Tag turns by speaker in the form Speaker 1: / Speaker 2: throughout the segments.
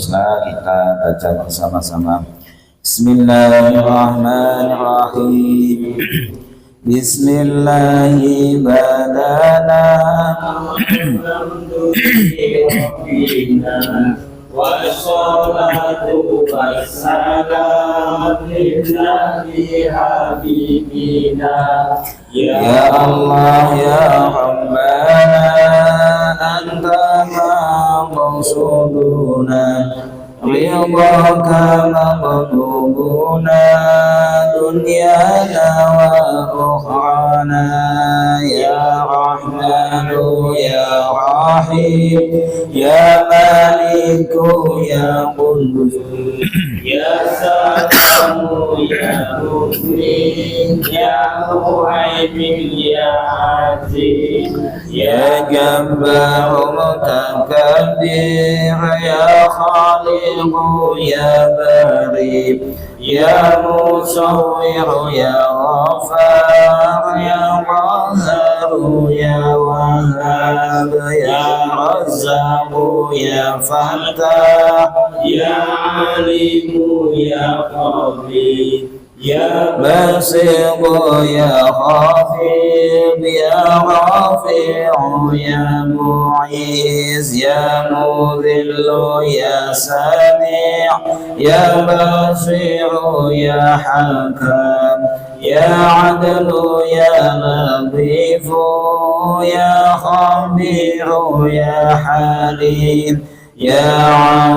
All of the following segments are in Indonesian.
Speaker 1: Husna. Kita baca bersama-sama. Bismillahirrahmanirrahim. Bismillahi badana wassalatu wassalamu lillahi habibina. Ya Allah ya Rabbana anta maqsuduna ridhaka maqlubuna dunyana wa ukhrana. Ya Rahmanu ya Rahim ya Maliku ya Qudus ya Salamu ya Mu'min ya Muhaimin ya Aziz ya Jabbar Mutakabbir ya Khaliqu ya Bari ya Musawwir ya Ghaffar ya Qahhar ya Wahhab ya Razzaq ya Fattah ya Alimu ya Khabir ya Basir ya Khafid ya Rafi'u ya Mu'iz ya Mudhillu ya Sami' ya Basiru ya Hakam ya Adlu ya Latifu ya Khabiru ya Halim ya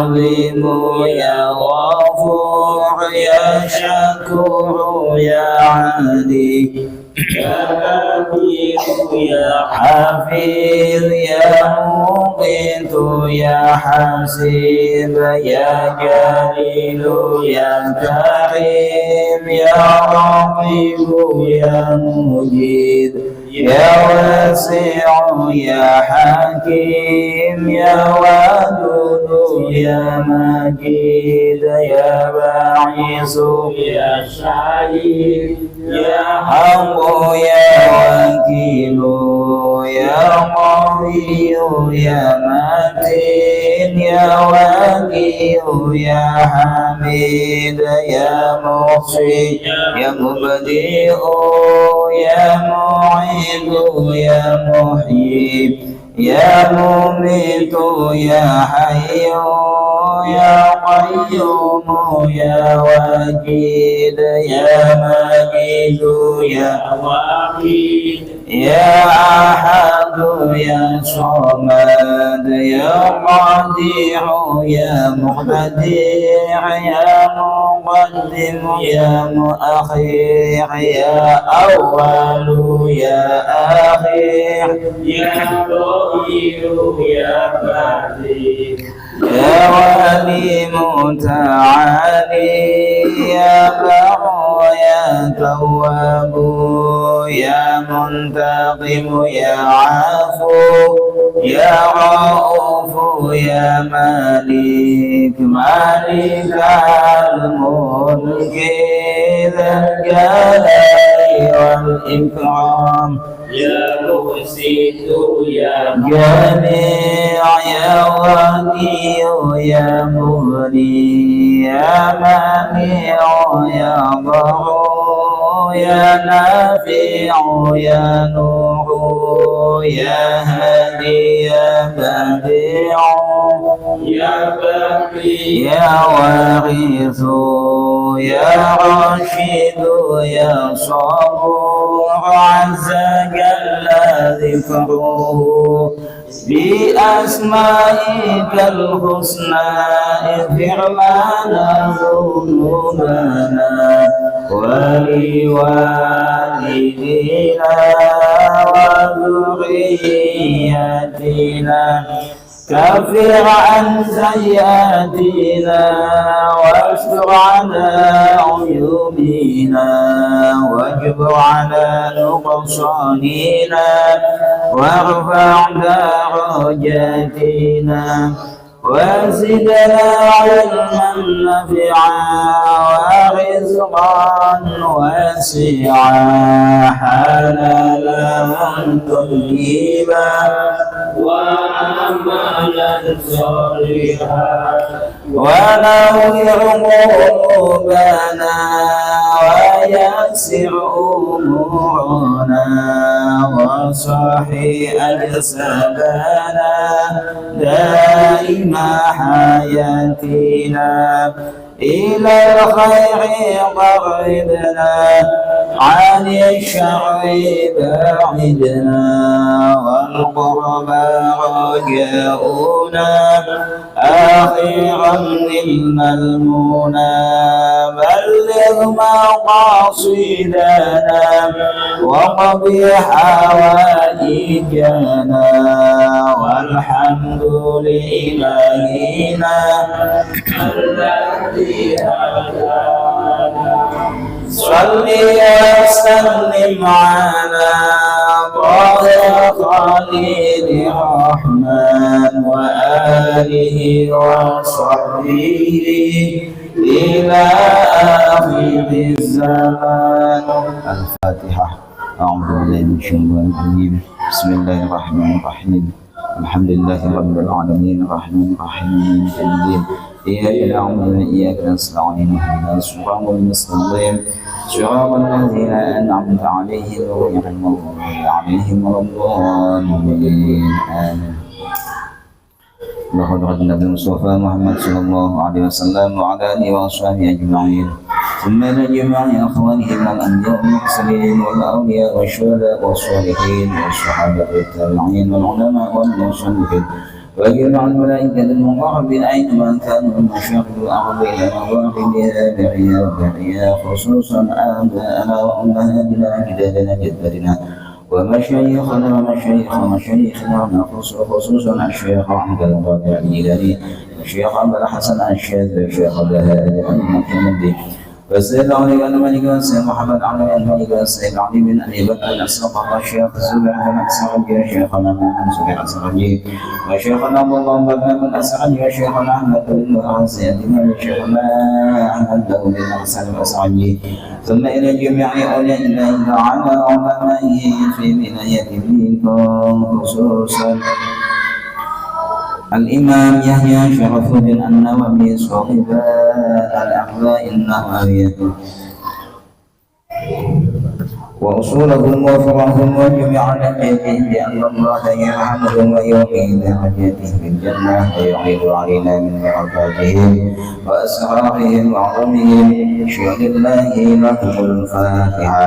Speaker 1: Azimu ya Ghafur ya Syakuru ya Ali ya Kabiru ya Hafiz ya Muqitu ya Hasib ya Jalilu ya Karim ya Raqibu ya Mujid ya Wasi'u ya Hakim ya Wadudu ya Majid ya Ba'isu ya Syahid ya Haqqu ya Wakilu ya Qawiyu ya Matin ya Wakiyu ya Hamid ya Muhsi ya Mubdi'u ya Mu'idu ya Muhyi ya Mumitu ya Hayyu ya Qayyum ya Wajid ya Majidu ya Wahid ya Ahadu ya Samad ya Qadiru ya Muqtadir ya Muqaddim ya Muakhir ya Awwalu ya Akhir ya Dhahiru ya Batin ya Wali Muta'ali ya Barru ya Tawwabu ya Muntaqimu ya Afu ya Raufu ya Malik Malik al-Mulki Dzal Jalali wal Ikram ya Muhsitu ya Jami' ya Wadi'u ya Mughni ya Mani'u ya Dharu ya Nafi'u ya Nuru ya Hadi ya Badi'u ya Baqi ya Warithu ya Rashidu ya Sabur azza jalla dhikruhu بأسمائك الحسنى اغفر لنا ذنوبنا ولوالدينا وذرياتنا كفر عن سيئاتنا واستر على عيوبنا واجبر على نقصاننا وارفع درجاتنا وزدنا علما نافعا رزقا واسعا حلالا طيبا وعملا صالحا ونور قلوبنا ويسر أمورنا وصحي أجسادنا دائم حياتنا إلى الخير قربنا عن الشر بعدنا والقربى رجاؤنا آخرا للملمونا بلغ مقاصدنا وقضي حوائجنا والحمد لإلهنا الذي هدانا صل وسلم على طه خليل الرحمن وآله وصحبه إلى آخر الزمان. الفاتحة. أعوذ بالله من الشيطان الرجيم. بسم الله الرحمن الرحيم. الحمد لله رب العالمين الرحمن الرحيم مالك يوم الدين إياك نعبد وإياك نستعين اهدنا الصراط المستقيم صراط الذين أنعمت عليهم غير المغضوب عليهم ولا الضالين آمين. اللهم صل على المصطفى محمد صلى الله عليه وسلم وعلى آله وأصحابه أجمعين ثم لجميع إخوانه من الأنبياء والمرسلين والأولياء والشهداء والصالحين والصحابة والتابعين والعلماء والمصنفين وجميع الملائكة المقربين أينما كانوا من مشايخ الأرض إلى مواقفها بعيا خصوصا آباءنا وأمهاتنا أجدادنا جدتنا ومشايخنا ومشايخ مشايخنا خصوصا الشيخ عبد القادر الجيلاني الشيخ عبد الحسن الشاذلي الشيخ الهادي المحمدي والسيد علي بن مالك والسيد محمد علي بن مالك والسيد علي بن ابي بكر الصقر الشيخ الزبير بن الاسرجي وشيخنا محمد زبير الاسرجي وشيخنا عبد الله بن الاسرجي وشيخنا احمد بن الحسين وشيخنا احمد بن الحسن الاسرجي ثم الى جميع اولياء الله تعالى وعلمائه في ولايته خصوصا الإمام يحيى شرف الدين النووي صاحب الأحواء النووية وأصولهم وفرعهم وجميع نبيهم بأن الله يرحمهم ويوقي درجاتهم في الجنة ويعيد علينا من بركاتهم وأسرارهم وعظمهم شهد الله لهم الفاتحة.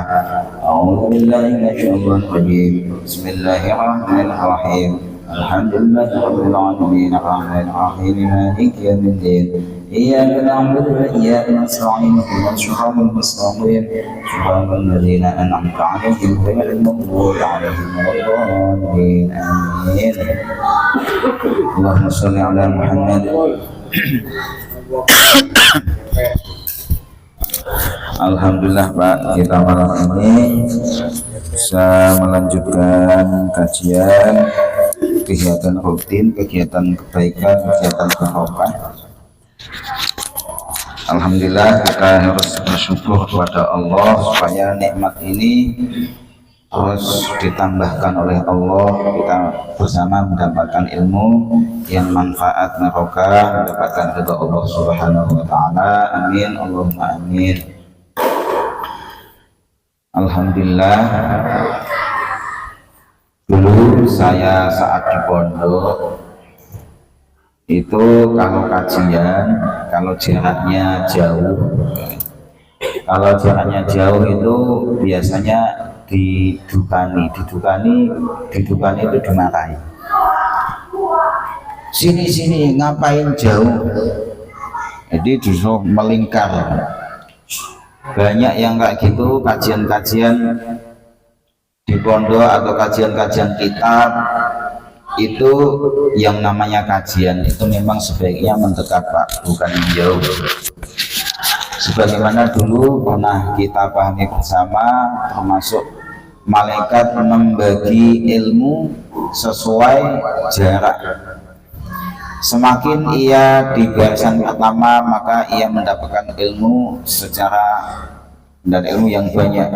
Speaker 1: أعوذ بالله من الشيطان الرجيم. بسم الله الرحمن الرحيم. الحمد لله رب العالمين الرحمن الرحيم مالك يوم الدين إياك نعبد وإياك نستعين اهدنا الصراط المستقيم صراط الذين أنعمت عليهم غير المغضوب عليهم ولا الضالين آمين. اللهم صل على محمد. Alhamdulillah Pak, kita malam ini bisa melanjutkan kajian kegiatan rutin, kegiatan kebaikan, kegiatan barokah. Alhamdulillah kita harus bersyukur kepada Allah supaya nikmat ini terus ditambahkan oleh Allah, kita bersama mendapatkan ilmu yang manfaat barokah, mendapatkan ridha Allah Subhanahu wa taala. Amin Allahumma amin. Alhamdulillah, dulu saya saat di pondok itu kalau kajian, kalau jaraknya jauh itu biasanya didukani itu dimarahi. Sini ngapain jauh? Jadi disuruh melingkar. Banyak yang kayak gitu, kajian-kajian di pondok atau kajian-kajian kitab itu yang namanya kajian itu memang sebaiknya mendekat Pak, bukan jauh. Sebagaimana dulu pernah kita pahami bersama, termasuk malaikat membagi ilmu sesuai jarak. Semakin ia di barisan pertama, maka ia mendapatkan ilmu dan ilmu yang banyak.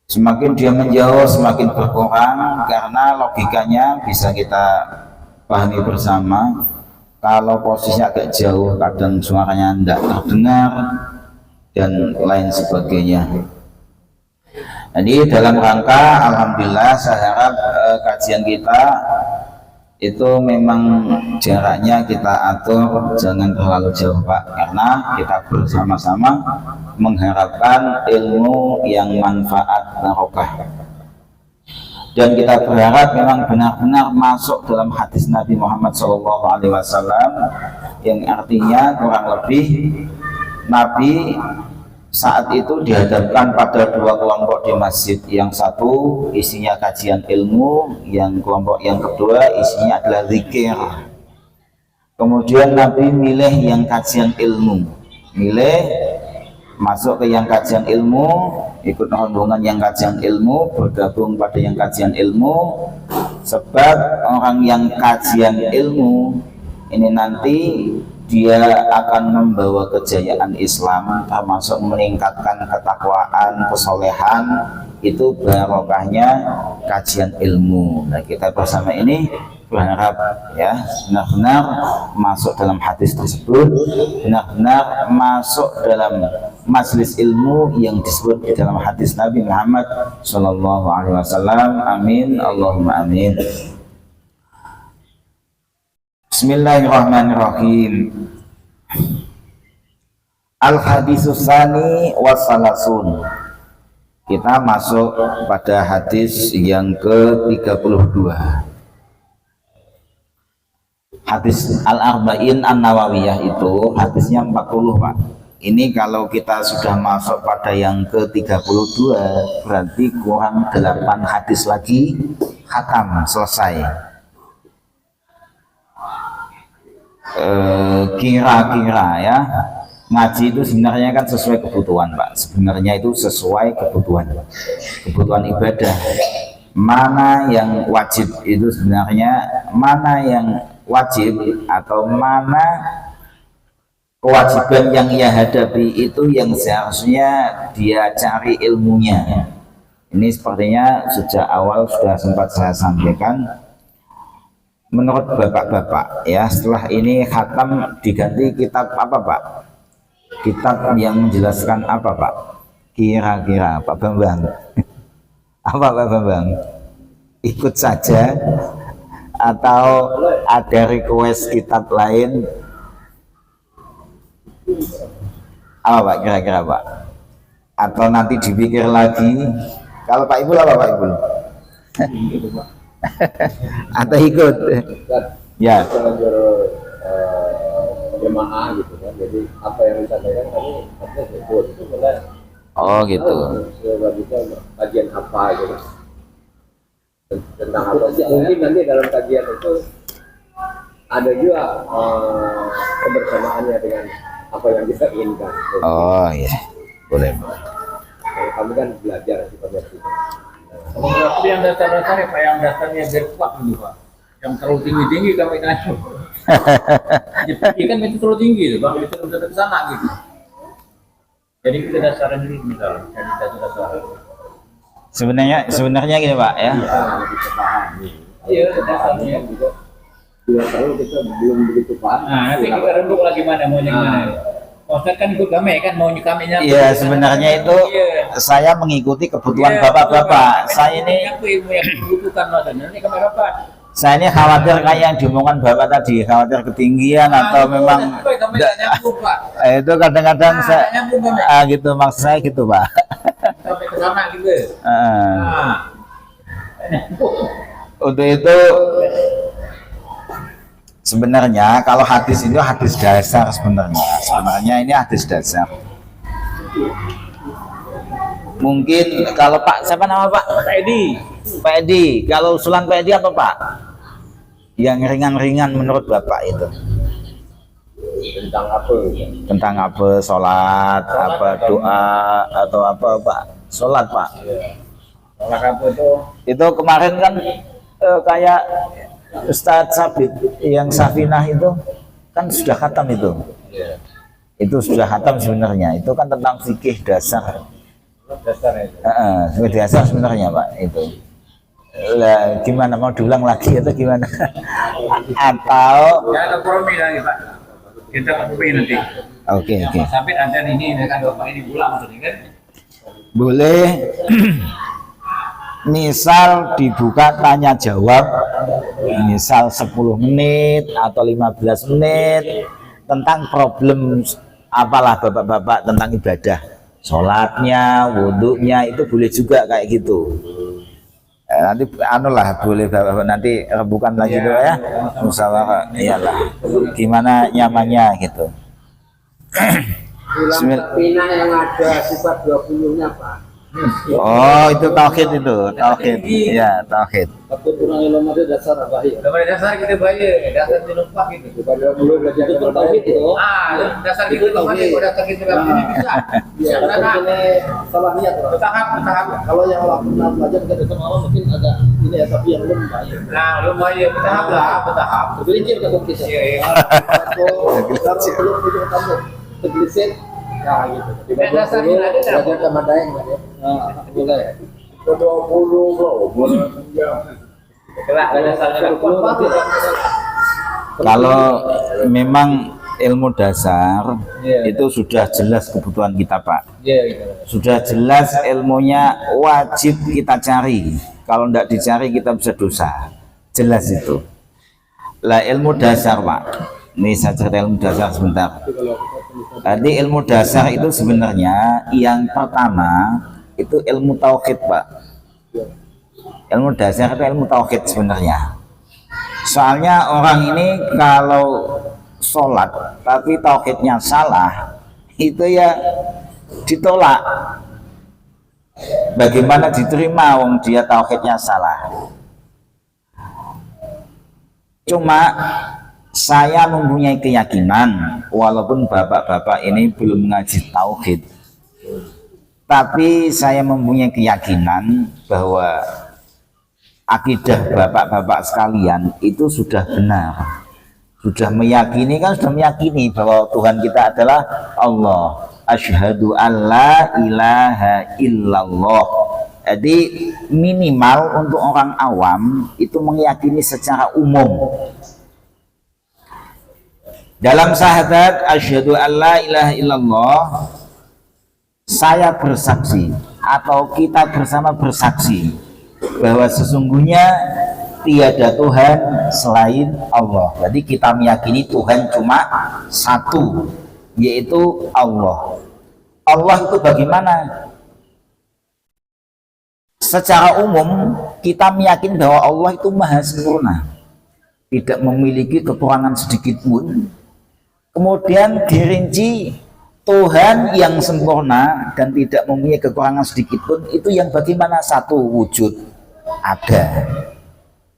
Speaker 1: Semakin dia menjauh, semakin berkurang, karena logikanya bisa kita pahami bersama. Kalau posisinya agak jauh, kadang suaranya tidak terdengar dan lain sebagainya. Jadi dalam rangka, alhamdulillah, saya harap kajian kita itu memang jaraknya kita atur jangan terlalu jauh Pak, karena kita bersama-sama mengharapkan ilmu yang manfaat barokah, dan kita berharap memang benar-benar masuk dalam hadis Nabi Muhammad SAW, yang artinya kurang lebih Nabi saat itu dihadapkan pada dua kelompok di masjid. Yang satu isinya kajian ilmu, yang kelompok yang kedua isinya adalah zikir. Kemudian Nabi milih yang kajian ilmu, masuk ke yang kajian ilmu, ikut rombongan yang kajian ilmu, bergabung pada yang kajian ilmu, sebab orang yang kajian ilmu ini nanti dia akan membawa kejayaan Islam, termasuk meningkatkan ketakwaan, kesolehan. Itu barokahnya kajian ilmu. Nah, kita bersama ini berharap ya benar-benar masuk dalam hadis tersebut, benar-benar masuk dalam majelis ilmu yang disebut di dalam hadis Nabi Muhammad SAW. Amin, Allahumma amin. Bismillahirrahmanirrahim. Al-hadisus tsani wassalasun. Kita masuk pada hadis yang ke-32. Hadis Al-Arba'in An-Nawawiyah itu hadisnya 40 Pak. Ini kalau kita sudah masuk pada yang ke-32 berarti kurang 8 hadis lagi khatam, selesai. Kira-kira ya, ngaji itu sebenarnya kan sesuai kebutuhan Pak. Sebenarnya itu sesuai kebutuhan ibadah. Mana yang wajib itu sebenarnya, mana yang wajib atau mana kewajiban yang ia hadapi itu yang seharusnya dia cari ilmunya. Ini sepertinya sejak awal sudah sempat saya sampaikan. Menurut bapak-bapak ya, setelah ini khatam diganti kitab apa Pak? Kitab yang menjelaskan apa Pak? Kira-kira Pak Bambang apa Pak Bambang? Ikut saja atau ada request kitab lain? Apa Pak kira-kira Pak? Atau nanti dipikir lagi? Kalau Pak Ibul apa Pak Ibul? Atau ikut ya jemaah gitu kan, jadi apa yang disampaikan kami harusnya ikut itu boleh. Oh gitu. Selanjutnya kajian apa gitu tentang apa sih, mungkin nanti dalam kajian itu ada juga kebersamaannya dengan apa yang kita inginkan. Oh iya boleh. Kami kan belajar sifatnya itu.
Speaker 2: Tapi yang dasar-dasarnya Pak, yang dasarnya biar kuat gitu Pak. Yang terlalu tinggi kami naik. Jadi kan itu terlalu tinggi tuh Bang, itu udah ke sana gitu. Jadi kita dasaran dulu misalnya, jadi dasar.
Speaker 1: Sebenarnya gini Pak ya.
Speaker 2: Kita pahami. Iya, dasarnya juga.
Speaker 3: 2 tahun kita belum begitu paham.
Speaker 2: Nah, nanti kita rembuk lagi mana maunya gimana. Ustaz kan ikut kami kan, maunya kaminya.
Speaker 1: Iya, sebenarnya itu saya mengikuti kebutuhan bapak-bapak. Saya ini
Speaker 2: ilmu yang dibutuhkan maksudnya. Ini kami rapat.
Speaker 1: Saya ini khawatir kayak yang diomongkan bapak tadi, khawatir ketinggian atau memang itu kadang-kadang saya gitu, maksud saya gitu Pak.
Speaker 2: Sampai ke sana gitu.
Speaker 1: Untuk itu sebenarnya kalau hadis itu hadis dasar sebenarnya ini hadis dasar. Mungkin kalau Pak siapa nama Pak? Pak Edi. Kalau usulan Pak Edi apa Pak? Yang ringan-ringan menurut Bapak itu?
Speaker 3: Tentang apa?
Speaker 1: Tentang apa? Sholat, apa doa atau apa Pak? Sholat Pak.
Speaker 2: Sholat apa itu?
Speaker 1: Itu kemarin kan kayak Ustadz Sabit yang Safinah itu kan sudah khatam itu.
Speaker 2: Iya.
Speaker 1: Itu sudah khatam sebenarnya. Itu kan tentang fikih dasar.
Speaker 2: Dasarnya itu.
Speaker 1: Fikih dasar sebenarnya Pak itu. Lah gimana mau diulang lagi atau gimana? Atau
Speaker 2: Ya ada kompromi lagi Pak. Kita kompromi nanti.
Speaker 1: oke.
Speaker 2: Sampai nanti ini kan bapak ini pulang tadi kan.
Speaker 1: Boleh misal dibuka tanya jawab misal 10 menit atau 15 menit tentang problem apalah bapak-bapak tentang ibadah sholatnya, wudhunya itu boleh juga kayak gitu. Nanti anulah boleh bapak nanti rebukan lagi dulu ya musyawarah iyalah gimana nyamannya gitu.
Speaker 3: Hilang Safinah yang ada sifat 20-nya Pak.
Speaker 1: Oh itu tauhid itu tauhid ya tauhid.
Speaker 3: Tapi kurang ilmu ada dasar apa ya?
Speaker 2: Udah pada dasar kita bayar, dasar di lupa gitu.
Speaker 3: Pada dulu belajar
Speaker 2: Itu tauhid itu. Dasar kita tauhid, dasar kita ini bisa.
Speaker 3: Ya, karena ini salah niat.
Speaker 2: Bertahap.
Speaker 3: Kalau yang pernah belajar kita itu malah mungkin agak ini ya tapi yang belum bayar.
Speaker 2: Nah, lumayan bertahap lah, bertahap.
Speaker 3: Tergelincir ke kita.
Speaker 2: Iya.
Speaker 3: Kalau belum punya kamu tergelincir. Nah gitu. Di
Speaker 2: Dasar ini ada
Speaker 3: belajar sama Daeng kan ya? Nah, boleh. 20 bro.
Speaker 2: Kelak dasarnya lupa.
Speaker 1: Kalau memang ilmu dasar itu sudah jelas kebutuhan kita Pak.
Speaker 2: Iya gitu.
Speaker 1: Sudah jelas ilmunya wajib kita cari. Kalau tidak dicari kita bisa dosa. Jelas itu. Lah ilmu dasar Pak. Ini saya cerita ilmu dasar sebentar. Jadi ilmu dasar itu sebenarnya yang pertama itu ilmu tauhid Pak. Ilmu dasar itu ilmu tauhid sebenarnya. Soalnya orang ini kalau sholat tapi tauhidnya salah itu ya ditolak. Bagaimana diterima wong dia tauhidnya salah? Cuma saya mempunyai keyakinan walaupun bapak-bapak ini belum ngaji tauhid, tapi saya mempunyai keyakinan bahwa akidah bapak-bapak sekalian itu sudah benar, sudah meyakini bahwa Tuhan kita adalah Allah. Asyhadu alla ilaha illallah. Jadi minimal untuk orang awam itu meyakini secara umum. Dalam syahadat asyhadu alla ilaha illallah, saya bersaksi atau kita bersama bersaksi bahwa sesungguhnya tiada Tuhan selain Allah. Jadi kita meyakini Tuhan cuma satu, yaitu Allah. Allah itu bagaimana? Secara umum kita meyakini bahwa Allah itu maha sempurna, tidak memiliki kekurangan sedikit pun. Kemudian dirinci Tuhan yang sempurna dan tidak mempunyai kekurangan sedikit pun itu yang bagaimana? Satu, wujud ada,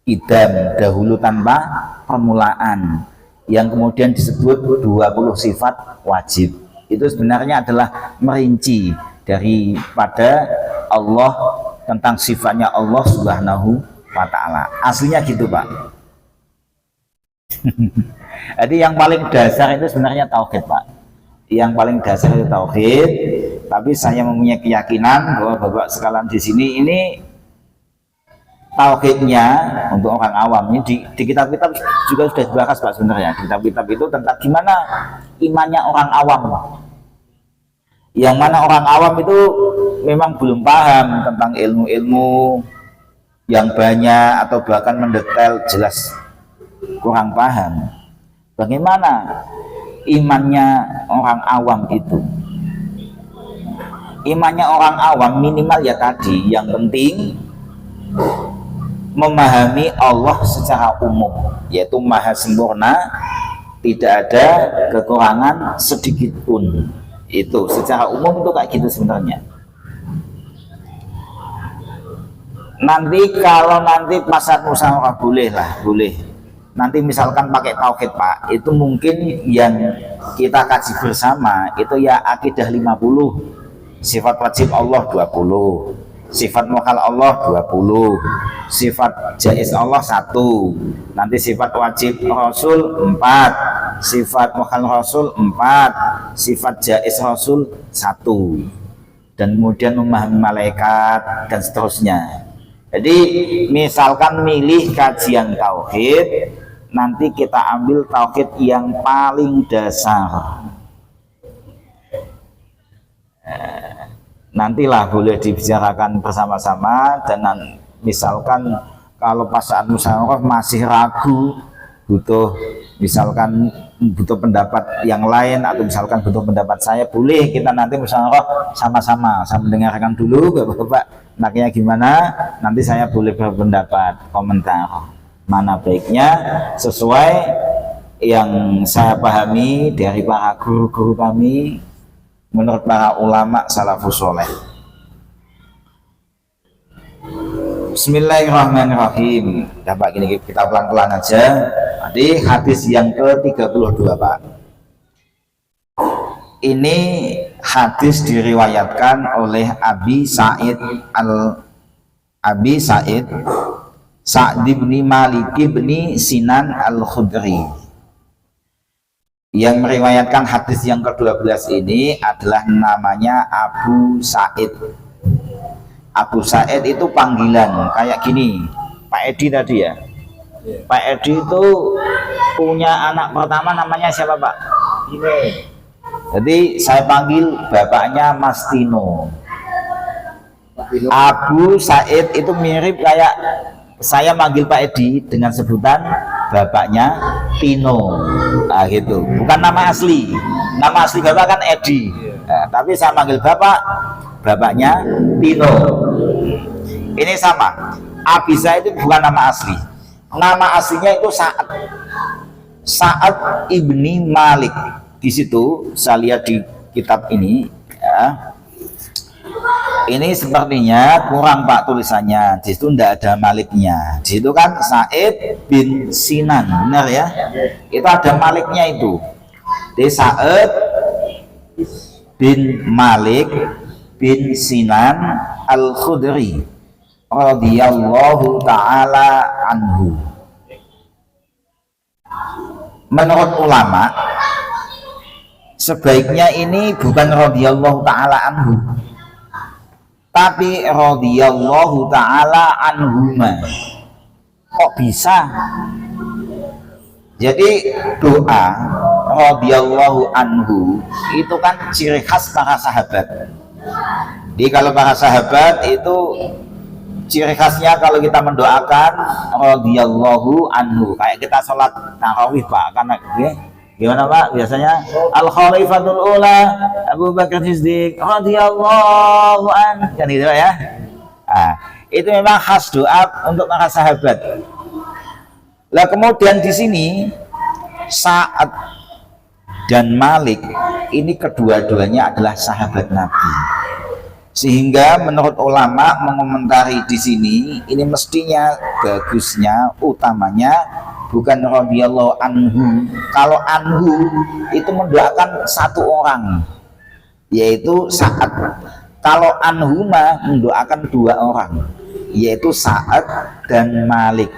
Speaker 1: idam, dahulu tanpa permulaan, yang kemudian disebut 20 sifat wajib. Itu sebenarnya adalah merinci daripada Allah tentang sifatnya Allah Subhanahu wa ta'ala. Aslinya gitu Pak. Jadi yang paling dasar itu sebenarnya tauhid Pak. Yang paling dasar itu tauhid. Tapi saya mempunyai keyakinan bahwa bapak sekalian di sini ini tauhidnya untuk orang awam ini di kitab-kitab juga sudah dibahas Pak sebenarnya. Di kitab-kitab itu tentang gimana imannya orang awam. Yang mana orang awam itu memang belum paham tentang ilmu-ilmu yang banyak atau bahkan mendetail, jelas kurang paham. Bagaimana imannya orang awam itu? Imannya orang awam minimal ya tadi, yang penting memahami Allah secara umum, yaitu maha sempurna, tidak ada kekurangan sedikit pun. Itu secara umum itu kayak gitu sebenarnya. Nanti kalau nanti pasar musyawarah boleh lah, boleh. Nanti misalkan pakai tauhid Pak, itu mungkin yang kita kaji bersama itu ya akidah 50, sifat wajib Allah 20, Sifat mukhal Allah 20, sifat jaiz Allah 1, nanti sifat wajib Rasul 4, sifat mukhal Rasul 4, sifat jaiz Rasul 1, dan kemudian memahami malaikat dan seterusnya. Jadi misalkan milih kajian tauhid, nanti kita ambil tauhid yang paling dasar. Nantilah boleh dibicarakan bersama-sama, dan misalkan kalau pas saat musyawarah masih ragu, misalkan butuh pendapat yang lain, atau misalkan butuh pendapat saya, boleh kita nanti musyawarah sama-sama. Saya mendengarkan dulu Bapak-bapak anaknya gimana, nanti saya boleh berpendapat, komentar mana baiknya sesuai yang saya pahami dari para guru-guru kami, menurut para ulama salafus soleh. Bismillahirrahmanirrahim. Dapat gini, kita pelan-pelan aja. Tadi hadis yang ke-32 Pak. Ini hadis diriwayatkan oleh Abi Sa'id Sa'd bin Malik bin Sinan Al-Khudri. Yang meriwayatkan hadis yang ke-12 ini adalah namanya Abu Sa'id. Abu Sa'id itu panggilan kayak gini, Pak Edi tadi ya. Pak Edi itu punya anak pertama namanya siapa Pak? Ini. Jadi saya panggil bapaknya Mas Tino. Abu Sa'id itu mirip kayak saya manggil Pak Edi dengan sebutan bapaknya Tino. Nah gitu, bukan nama asli. Nama asli bapak kan Edi, nah, tapi saya manggil bapaknya Tino. Ini sama. Abisa itu bukan nama asli. Nama aslinya itu Sa'ad ibni Malik. Di situ saya lihat di kitab ini ya. Ini sepertinya kurang Pak tulisannya. Di situ tidak ada Maliknya. Di situ kan Sa'id bin Sinan, benar ya? Itu ada Maliknya itu. Di Sa'id bin Malik bin Sinan Al-Khudri radhiyallahu ta'ala anhu. Menurut ulama, sebaiknya ini bukan radhiyallahu ta'ala anhu, tapi radhiyallahu ta'ala anhuma. Kok bisa? Jadi doa radhiyallahu anhu itu kan ciri khas para sahabat. Jadi kalau para sahabat itu ciri khasnya kalau kita mendoakan radhiyallahu anhu, kayak kita sholat tarawih Pak, karena gimana Pak biasanya al khalifatul ula Abu Bakar Siddiq radhiyallahu an, kan gitu ya. Nah, itu memang khas doa untuk para sahabat. Lah kemudian di sini Sa'ad dan Malik ini kedua-duanya adalah sahabat Nabi, sehingga menurut ulama mengomentari di sini ini mestinya bagusnya utamanya bukan radhiyallahu anhu. Kalau anhu itu mendoakan satu orang, yaitu Sa'ad. Kalau anhuma mendoakan dua orang, yaitu Sa'ad dan Malik,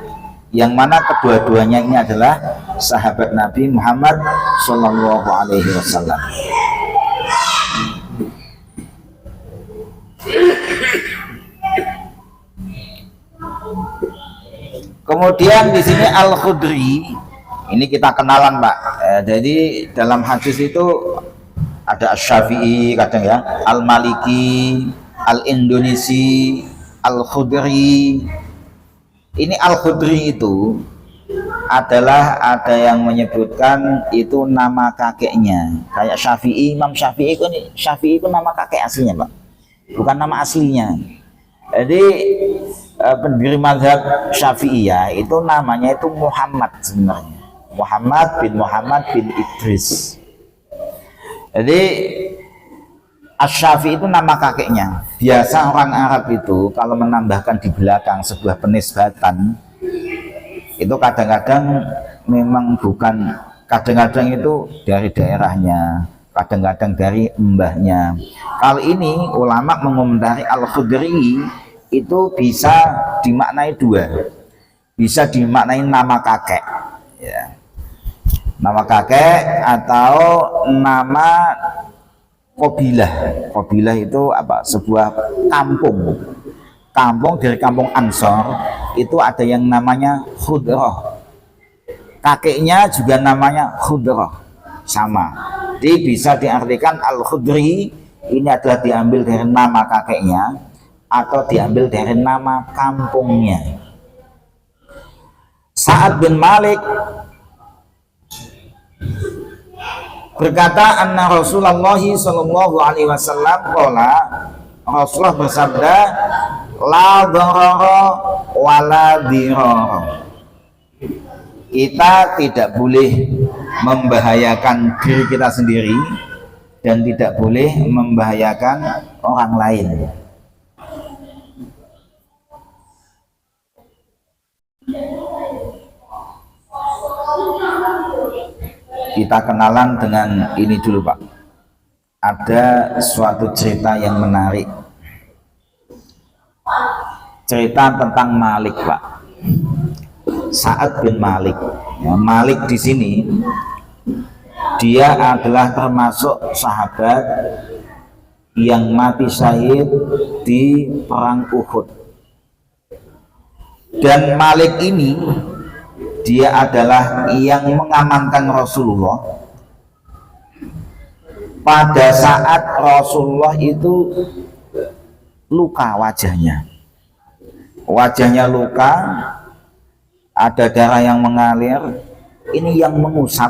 Speaker 1: yang mana kedua-duanya ini adalah sahabat Nabi Muhammad Shallallahu Alaihi Wasallam. Kemudian di sini Al-Khudri, ini kita kenalan Pak. Jadi dalam hadis itu ada Asy-Syafi'i kadang ya, Al-Maliki, Al-Indonesi, Al-Khudri. Ini Al-Khudri itu adalah ada yang menyebutkan itu nama kakeknya. Kayak Syafi'i, Imam Syafi'i itu nama kakek aslinya Pak, bukan nama aslinya. Jadi pendiri mazhab Syafi'iyah itu namanya itu Muhammad sebenarnya, Muhammad bin Idris. Jadi Asy-Syafi'i itu nama kakeknya. Biasa orang Arab itu kalau menambahkan di belakang sebuah penisbatan itu kadang-kadang memang bukan, kadang-kadang itu dari daerahnya, kadang-kadang dari mbahnya. Kalau ini ulama mengomentari Al-Khudri itu bisa dimaknai dua, bisa dimaknai nama kakek, ya. Nama kakek atau nama Qabilah. Qabilah itu apa? Sebuah kampung. Kampung dari kampung Ansor itu ada yang namanya Khudrah. Kakeknya juga namanya Khudrah. Sama. Jadi bisa diartikan Al-Khudri ini adalah diambil dari nama kakeknya atau diambil dari nama kampungnya. Sa'ad bin Malik berkata, anna Rasulullah sallallahu alaihi wasallam qala, Rasulullah bersabda, la dharara wala dirara. Kita tidak boleh membahayakan diri kita sendiri dan tidak boleh membahayakan orang lain. Kita kenalan dengan ini dulu, Pak. Ada suatu cerita yang menarik. Cerita tentang Malik, Pak. Sa'ad bin Malik. Ya, Malik di sini dia adalah termasuk sahabat yang mati syahid di perang Uhud. Dan Malik ini dia adalah yang mengamankan Rasulullah pada saat Rasulullah itu luka wajahnya. Wajahnya luka, ada darah yang mengalir. Ini yang mengusap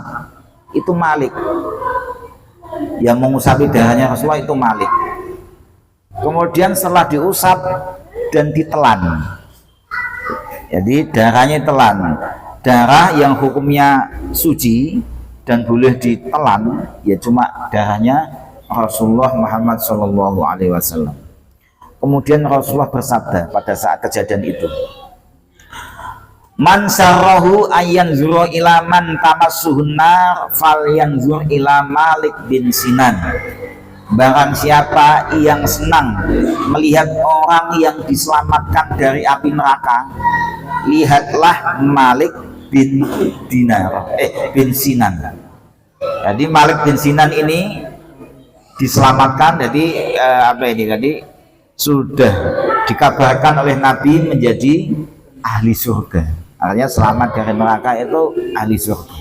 Speaker 1: itu Malik. Yang mengusapi darahnya Rasulullah itu Malik. Kemudian setelah diusap dan ditelan, jadi darahnya telan. Darah yang hukumnya suci dan boleh ditelan ya cuma darahnya Rasulullah Muhammad SAW. Kemudian Rasulullah bersabda pada saat kejadian itu, man sarahu ayanzura ila man tamassuhun nar falyanzur ila Malik bin Sinan. Barang siapa yang senang melihat orang yang diselamatkan dari api neraka, lihatlah Malik bin Sinan. Jadi Malik bin Sinan ini diselamatkan. Jadi tadi sudah dikabarkan oleh Nabi menjadi ahli surga. Artinya selamat dari neraka itu ahli surga.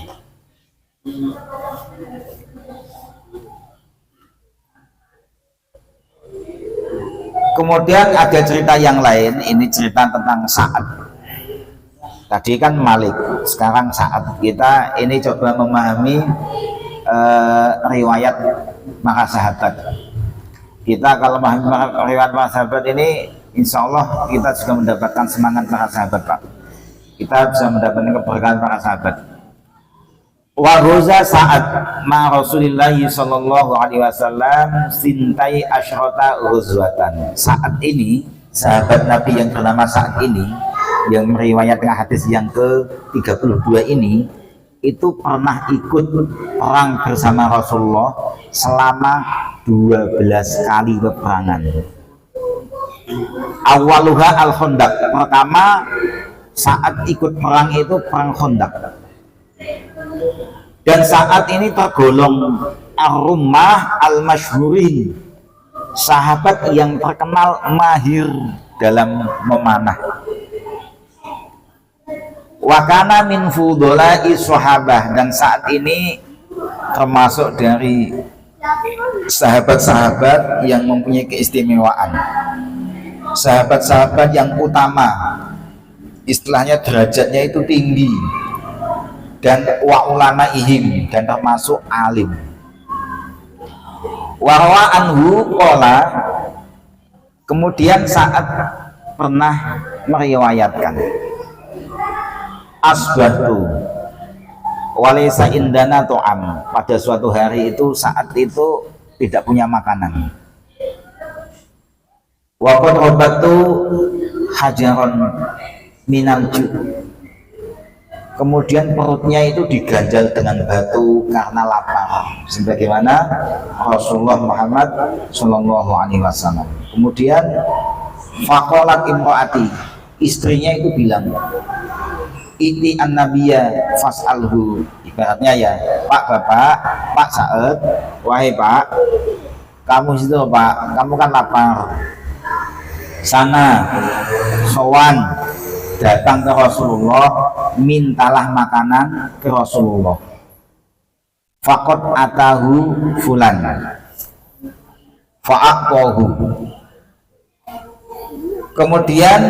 Speaker 1: Kemudian ada cerita yang lain. Ini cerita tentang Sa'ad. Tadi kan Malik, sekarang Sa'ad. Kita ini coba memahami riwayat para sahabat. Kita kalau memahami riwayat para sahabat ini, insya Allah kita juga mendapatkan semangat para sahabat, Pak. Kita bisa mendapatkan keberkahan para sahabat. Wa ghaza Sa'ad ma Rasulillah sallallahu alaihi wasallam sintai asyrata ghazwatan. Sa'ad ini, sahabat Nabi yang bernama Sa'ad ini, yang meriwayatkan hadis yang ke-32 ini, itu pernah ikut perang bersama Rasulullah selama 12 kali peperangan. Awaluha al-Khandaq. Pertama saat ikut perang itu perang Khandaq. Dan saat ini tergolong ar-rummah al-masyhurin, sahabat yang terkenal mahir dalam memanah. Wakana min fudolai sahabah, dan saat ini termasuk dari sahabat-sahabat yang mempunyai keistimewaan, sahabat-sahabat yang utama, istilahnya derajatnya itu tinggi, dan wa ulamaihim, dan termasuk alim. Warwa anhu qala, kemudian saat pernah meriwayatkan, asbatu walaysa indana to'am, pada suatu hari itu saat itu tidak punya makanan. Wa qad robatu hajaron minal ju, kemudian perutnya itu diganjal dengan batu karena lapar, sebagaimana Rasulullah Muhammad Shallallahu Alaihi Wasallam. Kemudian faqalat imro'ati, istrinya itu bilang, iti an-nabiyya fas'alhu, ibaratnya ya, Pak Bapak, Pak Sa'ed, wahai Pak, kamu situ Pak, kamu kan lapar, sana sowan datang ke Rasulullah, mintalah makanan ke Rasulullah. Faqad atahu fulan fa'aqahu. Kemudian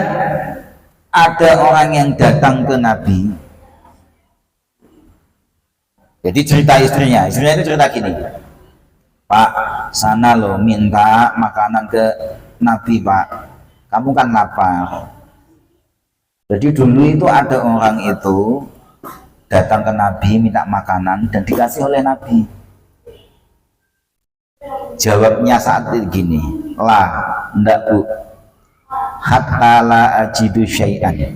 Speaker 1: ada orang yang datang ke Nabi. Jadi cerita istrinya itu cerita gini, Pak, sana lo minta makanan ke Nabi Pak, kamu kan lapar. Jadi dulu itu ada orang itu datang ke Nabi minta makanan dan dikasih oleh Nabi. Jawabnya saat itu gini, lah, ndak Bu, hatta la ajidu syai'an.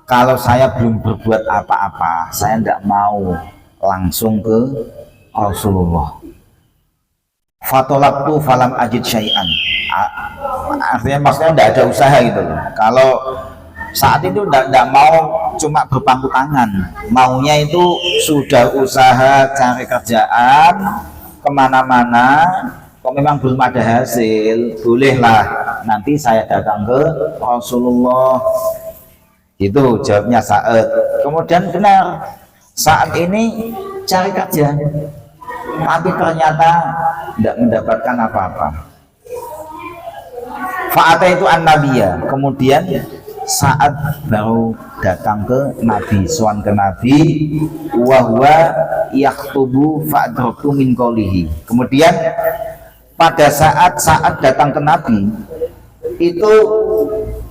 Speaker 1: Kalau saya belum berbuat apa-apa, saya ndak mau langsung ke Rasulullah. Fatolaktu falam ajid syai'an. Artinya maksudnya ndak ada usaha gitu loh. Kalau saat itu tidak mau cuma berpangku tangan, maunya itu sudah usaha cari kerjaan kemana-mana, kok memang belum ada hasil, bolehlah nanti saya datang ke Rasulullah. Itu jawabnya Sa'ed. Kemudian benar, saat ini cari kerja, tapi ternyata tidak mendapatkan apa-apa. Fa'ata itu an-nabiyya, kemudian saat baru datang ke Nabi, sowan ke Nabi, wahwa yaktubu fa'adraktu min qawlihi. Kemudian pada saat datang ke Nabi itu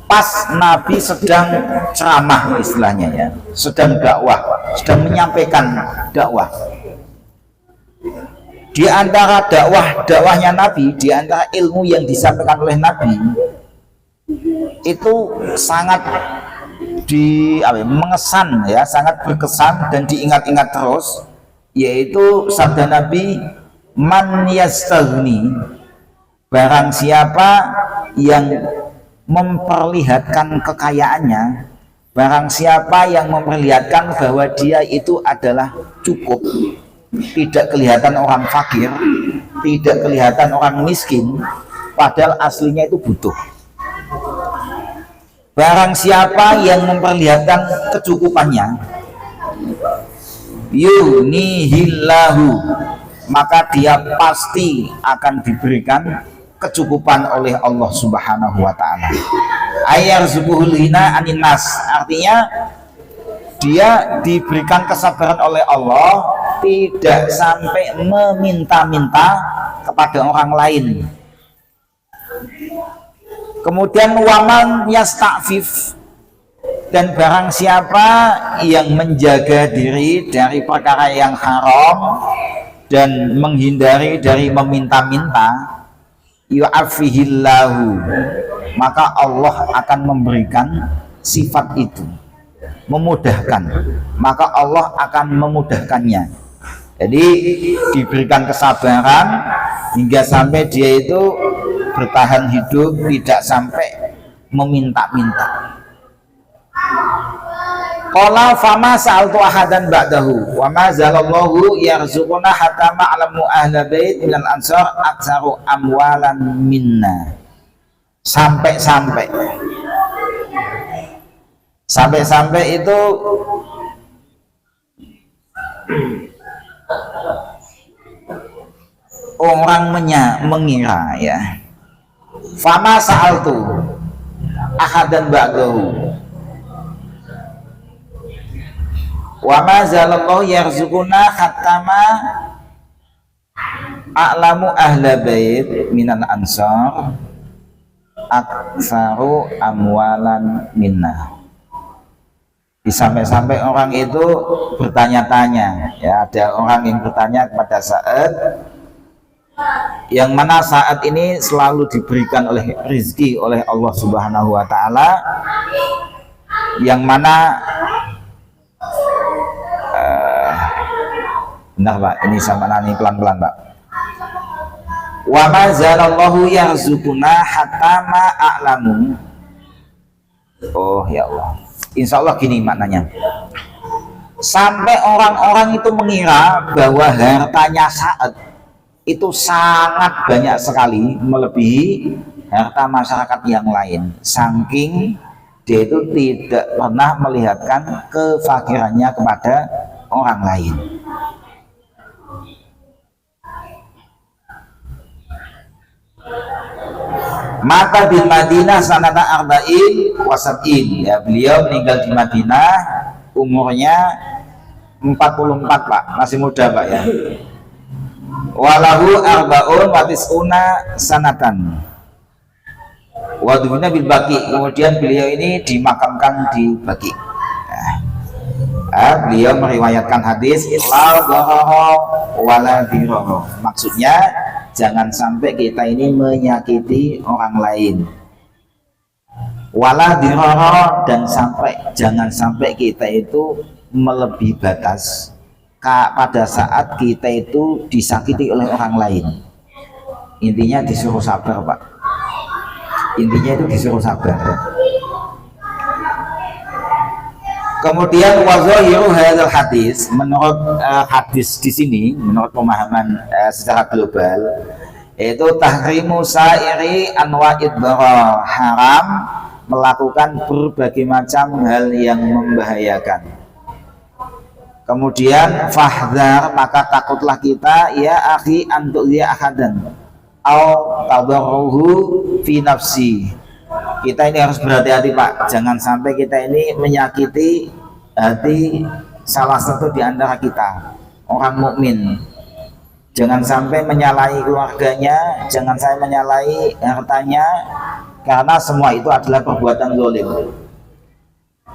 Speaker 1: pas Nabi sedang ceramah, istilahnya ya, sedang dakwah, sedang menyampaikan dakwah. Di antara dakwahnya Nabi, di antara ilmu yang disampaikan oleh Nabi itu sangat mengesan ya, sangat berkesan dan diingat-ingat terus, yaitu sabda Nabi, man yastaghni, barang siapa yang memperlihatkan kekayaannya, barang siapa yang memperlihatkan bahwa dia itu adalah cukup, tidak kelihatan orang fakir, tidak kelihatan orang miskin, padahal aslinya itu butuh. Barang siapa yang memperlihatkan kecukupannya, yunihillahu, maka dia pasti akan diberikan kecukupan oleh Allah Subhanahu wa ta'ala. Ayar zubuhul hina anin nas, artinya dia diberikan kesabaran oleh Allah, tidak sampai meminta-minta kepada orang lain. Kemudian waman yasta'fif, dan barang siapa yang menjaga diri dari perkara yang haram dan menghindari dari meminta-minta, yu'afihillahu, maka Allah akan memberikan sifat itu, memudahkan, maka Allah akan memudahkannya. Jadi diberikan kesabaran hingga sampai dia itu bertahan hidup, tidak sampai meminta-minta. Qala fama sa'altu ahadan ba'dahu wa ma zalallahu yarzuquna hatta ma'lamu ahla bait minal ansar aktsaru amwalan minna. Sampai-sampai itu orang mengira ya, fama sa'altu ahadan ba'dahu wa ma zalallahu yarzuquna hatta ma a'lamu ahla bait minal ansar aktsaru amwalan minna. Sampai-sampai orang itu bertanya-tanya ya, ada orang yang bertanya kepada Sa'ed, yang mana saat ini selalu diberikan oleh rizki oleh Allah Subhanahu wa ta'ala, yang mana Benar Pak, ini sama nani pelan-pelan Pak. Wa ma zalallahu yarzuquna hatta ma a'lamu. Oh ya Allah. Insya Allah gini maknanya. Sampai orang-orang itu mengira bahwa hartanya Sa'ad itu sangat banyak sekali, melebihi harta masyarakat yang lain. Saking dia itu tidak pernah melihatkan kefakirannya kepada orang lain. Mata di Madinah sanata arba'in wasab'in. Ya, beliau meninggal di Madinah umurnya 44 Pak, masih muda Pak ya. Walahu arba'un watis'una sanatan. Wadufina bil Baqi. Kemudian beliau ini dimakamkan di Baqi. Beliau meriwayatkan hadis la dharara wala dirara. Maksudnya jangan sampai kita ini menyakiti orang lain. Wala dirara, dan jangan sampai kita itu melebihi batas pada saat kita itu disakiti oleh orang lain. Intinya disuruh sabar Pak. Intinya itu disuruh sabar. Kemudian wazahiru hadzal hadis, menurut hadis di sini, menurut pemahaman secara global, yaitu tahrimu sa'iri anwa'id dharar, haram melakukan berbagai macam hal yang membahayakan. Kemudian fahdhar, maka takutlah kita ya akhi antu ya ahadan au tadarruhu fi nafsi. Kita ini harus berhati-hati Pak, jangan sampai kita ini menyakiti hati salah satu di antara kita, orang mukmin. Jangan sampai menyalahi keluarganya, jangan sampai menyalahi hartanya, karena semua itu adalah perbuatan zalim.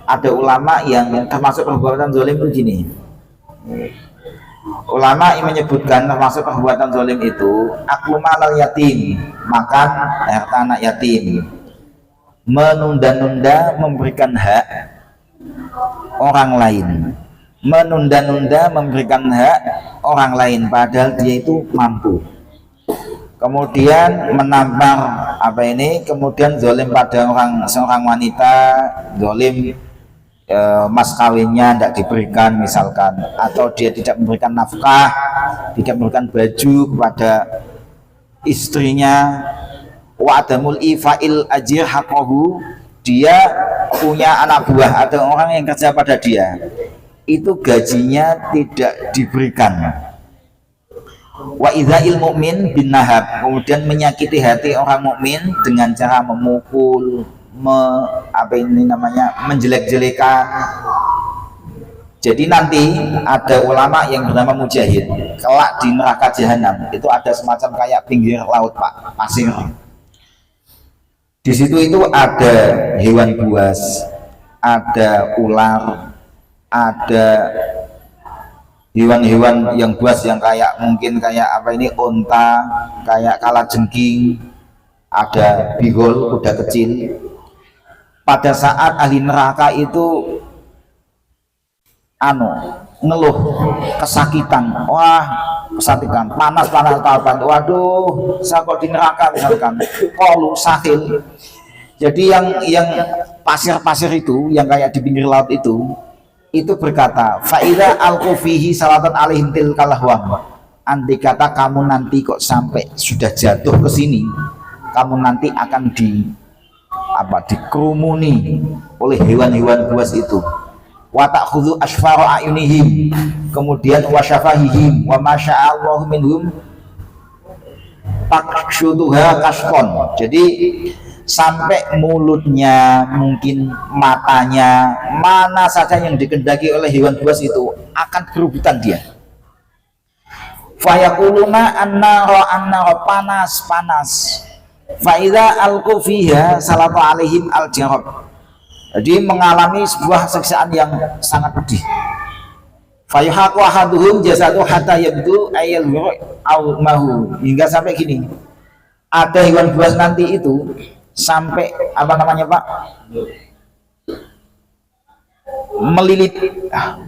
Speaker 1: Ada ulama yang termasuk perbuatan zalim itu gini. Ulama yang menyebutkan termasuk perbuatan zalim itu aklu malal yatim, makan harta anak yatim, menunda-nunda memberikan hak orang lain, menunda-nunda memberikan hak orang lain padahal dia itu mampu. Kemudian menampar kemudian zalim pada seorang wanita, zalim mas kawinnya tidak diberikan misalkan, atau dia tidak memberikan nafkah, tidak memberikan baju kepada istrinya. Wa adamul ifa'il ajir haqqahu, dia punya anak buah atau orang yang kerja pada dia, itu gajinya tidak diberikan. Wa idza'il mu'min bin nahab, kemudian menyakiti hati orang mukmin dengan cara memukul, menjelek-jelekan. Jadi nanti ada ulama yang bernama Mujahid, kelak di neraka jahanam itu ada semacam kayak pinggir laut Pak, pasir. Di situ itu ada hewan buas, ada ular, ada hewan-hewan yang buas yang mungkin kayak unta, kayak kalajengking, ada bihol, kuda kecil. Pada saat ahli neraka itu ngeluh kesakitan, panas atau apa, waduh saya kok di neraka misalkan, kolu sahil. Jadi yang pasir-pasir itu yang kayak di pinggir laut itu berkata, faida al-kufihi salatan alaihim tilkal ahwam, andai kata kamu nanti kok sampai sudah jatuh ke sini, kamu nanti akan dikerumuni oleh hewan-hewan buas itu. Wa ta'khudhu asfara ayunihim, kemudian wa syafahihim wa masya'allahu minhum takshuduha kasfon. Jadi sampai mulutnya, mungkin matanya, mana saja yang dikehendaki oleh hewan buas itu akan berebutan dia. Fayakuluna an-nara panas. Faida al-kufiha salatu alaihim al-jarab, jadi mengalami sebuah siksaan yang sangat pedih. Fayuhaqu ahaduhum jasadu hatta yabdu ayal au mahu, hingga sampai gini, ada hewan buas nanti itu sampai Pak, melilit,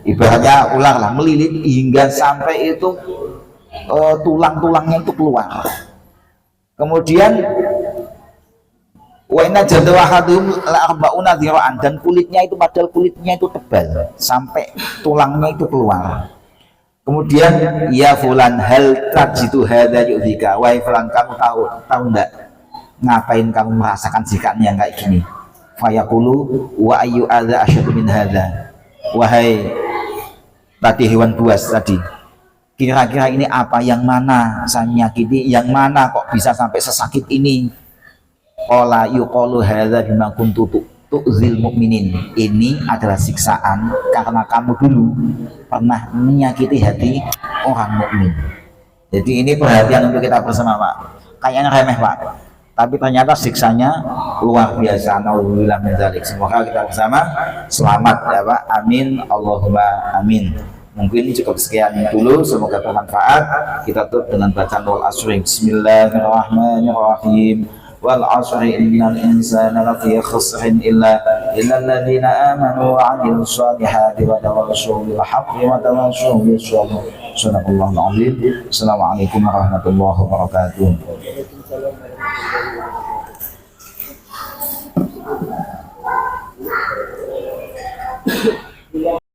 Speaker 1: ibaratnya ular lah, melilit hingga sampai itu tulang-tulangnya itu keluar. Kemudian wa inna jadwahadum arba'una dhira'an, dan kulitnya itu, padahal kulitnya itu tebal sampai tulangnya itu keluar. Kemudian ya fulan hal tajidu hadza yu'dhika, wahai fulan, kamu tahu enggak ngapain kamu merasakan sikap yang kayak gini? Fayaqulu wa ayyu adza asyadu min hadza, wahai tadi hewan buas tadi, kira-kira ini apa, yang mana saya menyakiti, yang mana kok bisa sampai sesakit ini? Qala yuqalu hadza bima kuntu tu'zil mu'minin, ini adalah siksaan karena kamu dulu pernah menyakiti hati orang mukmin. Jadi ini perhatian untuk kita bersama, Pak. Kayaknya remeh, Pak, tapi ternyata siksanya luar biasa. Nauzubillah min dzalik. Semoga kita bersama selamat ya, Pak. Amin, Allahumma amin. Mungkin cukup sekian dulu, semoga bermanfaat. Kita tutup dengan bacaan wal asri. Bismillahirrahmanirrahim. Wal asri innal insana lafi khusrin illa alladziina aamanu wa 'amilus shalihati wa tawassaw bil haqqi wa tawassaw bis sabr. Subhanallahul 'azim. Assalamualaikum warahmatullahi wabarakatuh.